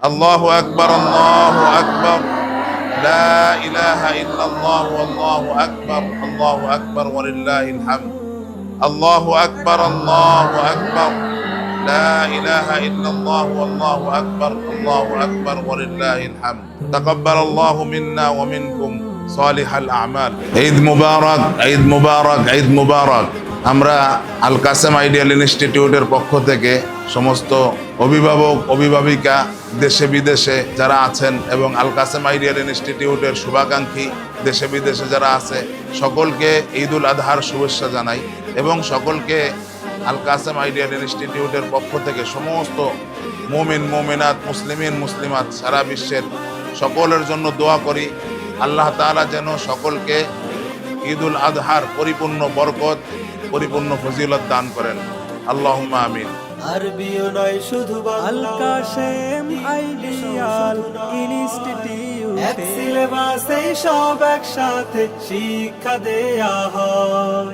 আল্লাহু আকবার, আল্লাহু আকবার, লা ইলাহা ইল্লাল্লাহ, আল্লাহু আকবার, আল্লাহু আকবার ওয়ালিল্লাহিল হামদ। আল্লাহু আকবার, আল্লাহু আকবার, লা ইলাহা ইল্লাল্লাহ, আল্লাহু আকবার, আল্লাহু আকবার ওয়ালিল্লাহিল হামদ। তাকাব্বালাল্লাহু মিন্না ওয়া মিনকুম সালিহাল আমাল। ঈদ মুবারক, ঈদ মুবারক, ঈদ মুবারক। আমরা আল কাসেম আইডিয়াল ইনস্টিটিউটের পক্ষ থেকে সমস্ত অভিভাবক, অভিভাবিকা, দেশে বিদেশে যারা আছেন এবং আল কাসেম আইডিয়াল ইনস্টিটিউটের শুভাকাঙ্ক্ষী দেশে বিদেশে যারা আছে সকলকে ঈদ উল আজহার শুভেচ্ছা জানাই এবং সকলকে আল কাসেম আইডিয়াল ইনস্টিটিউটের পক্ষ থেকে সমস্ত মুমিন, মুমিনাত, মুসলিমিন, মুসলিমাত সারা বিশ্বের সকলের জন্য দোয়া করি। আল্লাহ তাআলা যেন সকলকে ঈদ উল আজহার পরিপূর্ণ বরকত, পরিপূর্ণ ফজিলত দান করেন। আল্লাহুম্মা আমিন। আরবিও নয় শুধু আল কাসেম আইডিয়াল ইনস্টিটিউট এক সিলেবাসে সব একসাথে শিক্ষা দেয়া হয়।